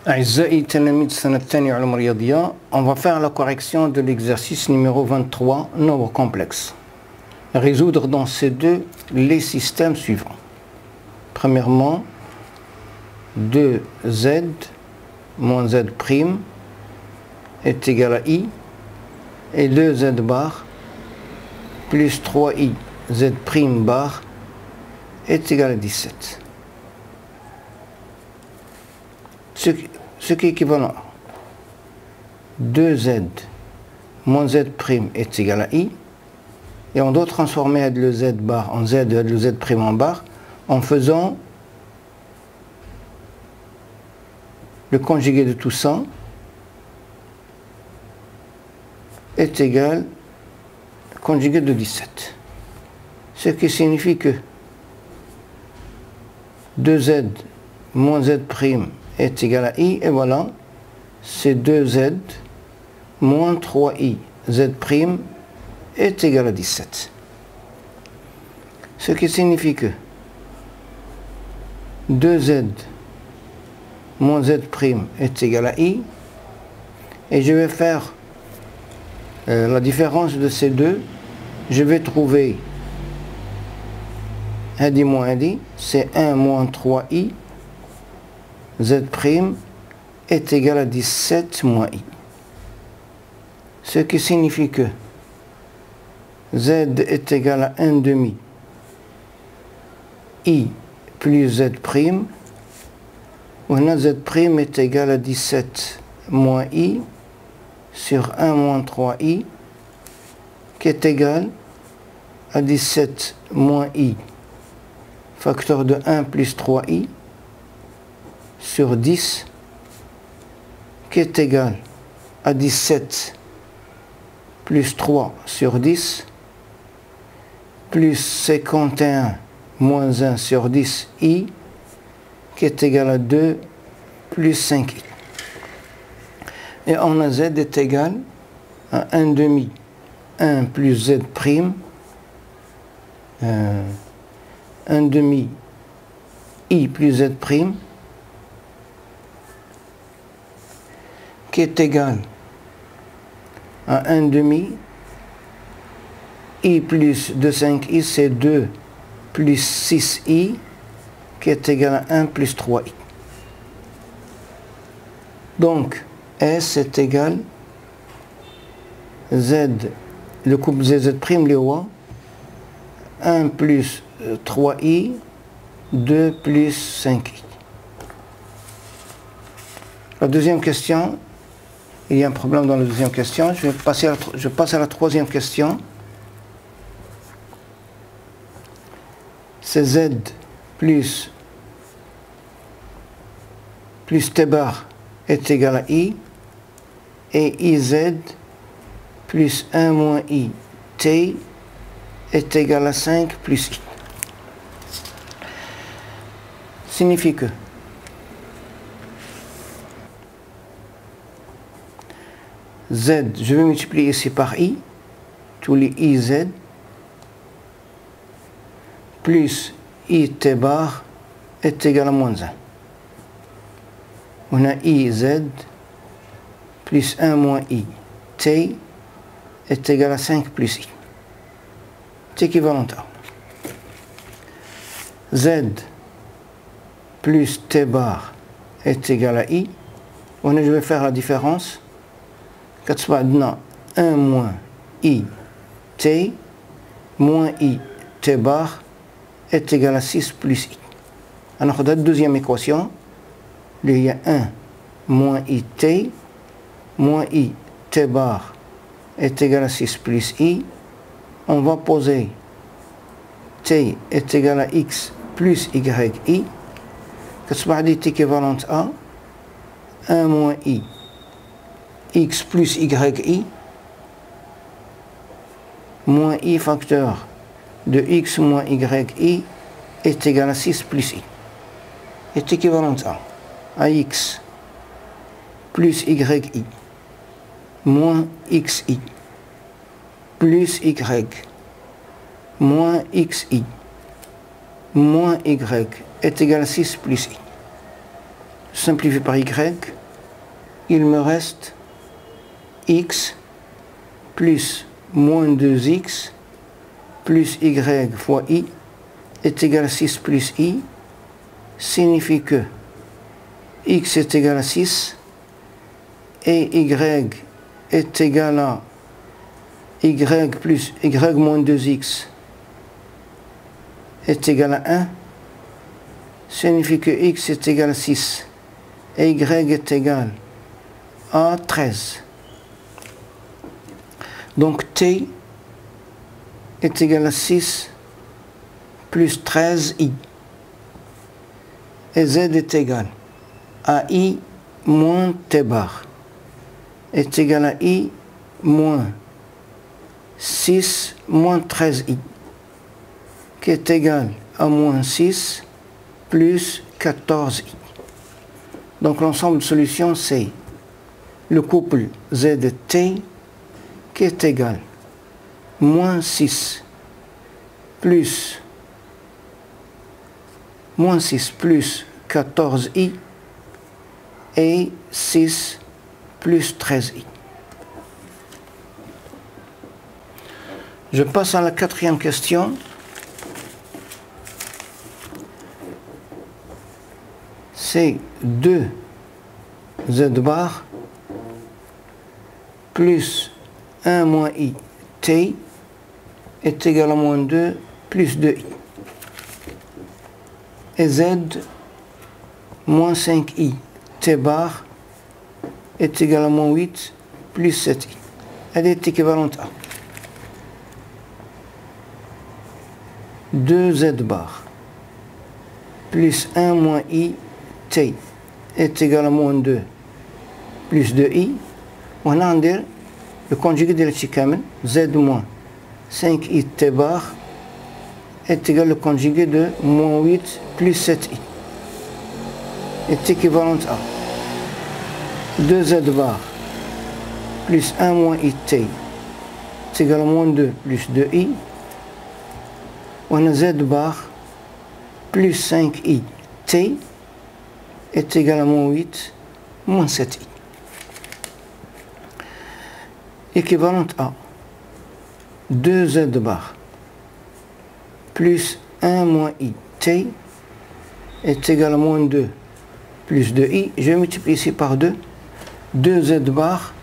أعزائي تلاميذ السنة الثانية علوم الرياضية, on va faire la correction de l'exercice numéro 23, nombre complexe. Résoudre dans C2 les systèmes suivants. Premièrement, 2z moins z' est égal à i, et 2z bar plus 3i z' bar est égal à 17. Ce qui est équivalent à 2z moins z' est égal à i, et on doit transformer le z bar en z et le z' en bar en faisant le conjugué de tout ça est égal au conjugué de 17. Ce qui signifie que 2z moins z' est égal à i, et voilà, c'est 2z moins 3i z' est égal à 17. Ce qui signifie que 2z moins z' est égal à i, et je vais faire la différence de ces deux. Je vais trouver hadi moins hadi, c'est 1 moins 3i z' est égal à 17 moins i. Ce qui signifie que z est égal à 1 demi i plus z', où z' est égal à 17 moins i sur 1 moins 3i, qui est égal à 17 moins i facteur de 1 plus 3i sur 10, qui est égal à 17 plus 3 sur 10 plus 51 moins 1 sur 10 i, qui est égal à 2 plus 5i. Et on a z est égal à 1 demi 1 plus z', 1 demi i plus z', qui est égal à 1 demi i plus 2 5i, c'est 2 plus 6i, qui est égal à 1 plus 3i. Donc S est égal Z, le couple Z' les rois, 1 plus 3i, 2 plus 5i. La deuxième question, il y a un problème dans la deuxième question. Je passe à la troisième question. C'est Z plus t bar est égal à i, et iz plus 1 moins i t est égal à 5 plus i. Signifie que z, je vais multiplier ici par i, tous les iz, plus i t bar est égal à moins 1. On a iz plus 1 moins i t est égal à 5 plus i. C'est équivalent à z plus t bar est égal à i. Je vais faire la différence. 1 moins i t moins i t bar est égal à 6 plus i. Alors, dans la deuxième équation, il y a 1 moins i t moins i t bar est égal à 6 plus i. On va poser t est égal à x plus yi. كتصبح est équivalente à 1 moins i x plus yi moins i facteur de x moins yi est égal à 6 plus i. Est équivalente à x plus yi moins xi plus y moins xi moins y est égal à 6 plus i. simplifié par y, il me reste x plus moins 2x plus y fois i est égal à 6 plus i, signifie que x est égal à 6 et y est égal à y plus y moins 2x est égal à 1, signifie que x est égal à 6 et y est égal à 13. Donc t est égal à 6 plus 13i. Et z est égal à i moins t bar est égal à i moins 6 moins 13i, qui est égal à moins 6 plus 14i. Donc l'ensemble de solutions, c'est le couple ZT qui est égal moins 6 plus 14i et 6 plus 13i. Je passe à la quatrième question. C'est 2z bar plus 1 moins i t est égal à moins 2 plus 2i. Et z moins 5i t bar est égal à moins 8 plus 7i. Elle est équivalente à 2z bar plus 1 moins i t est égal à moins 2 plus 2i. On a le conjugué de la z moins 5i t bar est égal au conjugué de moins 8 plus 7i est équivalente à 2z bar plus 1 moins i t est égal à moins 2 plus 2i. On a z bar plus 5i t est égal à moins 8 moins 7i. Équivalente à 2z bar plus 1 moins i t est égal à moins 2 plus 2i. Je multiplie ici par 2. 2z bar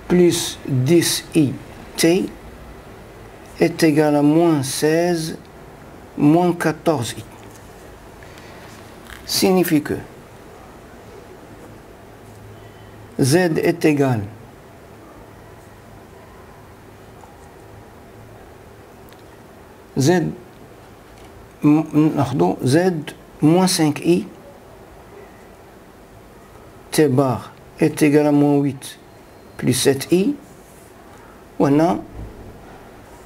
plus 10i t est égal à moins 16 moins 14i. Signifie que z est égal z moins 5i t bar est égal à moins 8 plus 7i. On a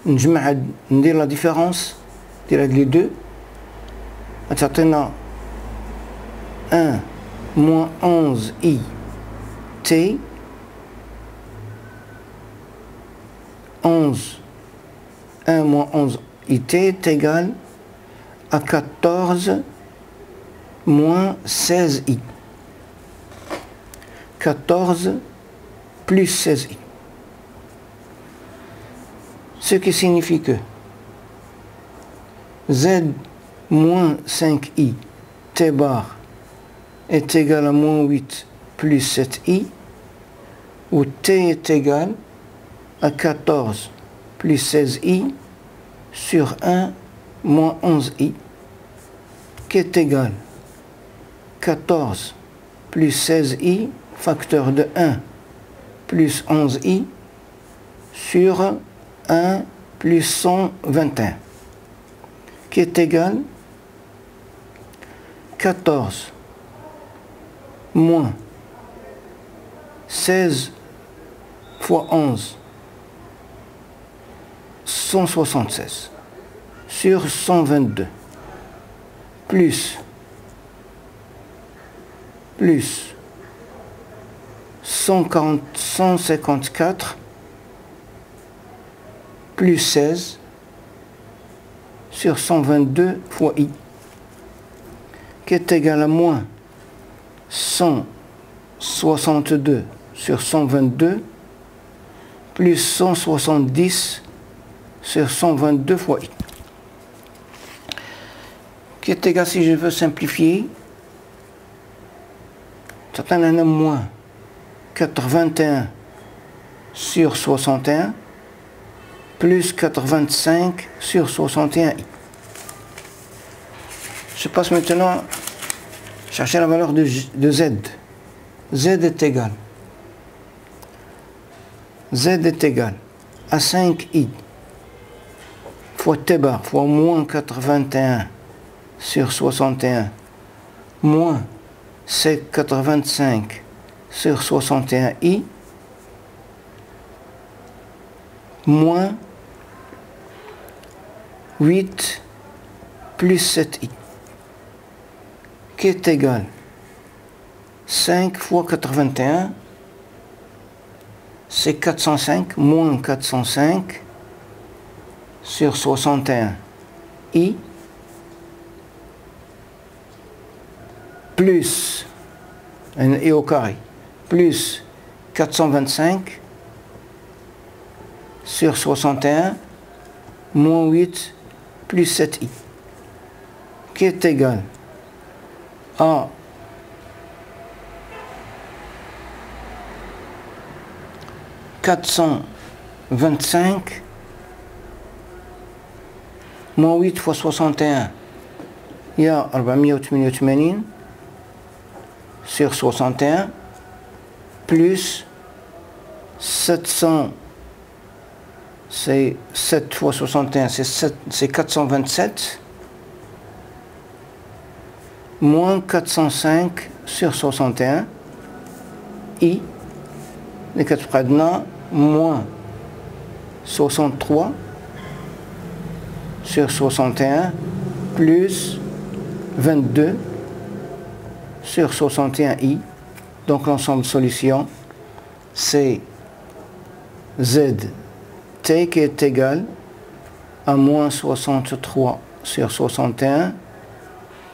ندير la différence ندير هاد les deux تعطينا 1 moins 11i t 1 moins 11i t est égal à 14 moins 16i. 14 plus 16i. Ce qui signifie que z moins 5i t bar est égal à moins 8 plus 7i, où t est égal à 14 plus 16i sur 1 moins 11i, qui est égal 14 plus 16i, facteur de 1 plus 11i, sur 1 plus 121, qui est égal 14 moins 16 fois 11, 176, sur 122, plus 154, plus 16 sur 122 fois i, qui est égal à moins 162 sur 122 plus 170 sur 122 fois i. Qui est égal, si je veux simplifier, ça donne un moins 81 sur 61 plus 85 sur 61i. Je passe maintenant à chercher la valeur de z. Z est égal à 5i fois t bar fois moins 81 sur 61 moins sec 85 sur 61i moins 8 plus 7i qui est égal 5 fois 81 c'est 405 moins 405 sur 61 i plus un i au carré plus 425 sur 61 moins 8 plus 7i qui est égal à 425 moins 8 fois 61 il y a 488 sur 61 plus 700 c'est 7 fois 61 c'est 427 moins 405 sur 61 i les 4 près de là moins 63 sur 61 plus 22 sur 61i. Donc l'ensemble de solutions c'est zt qui est égal à moins 63 sur 61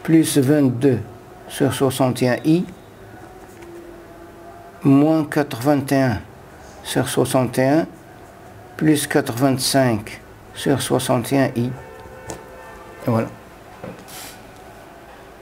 plus 22 sur 61i moins 81 sur 61 plus 85 sur 61i. Et voilà.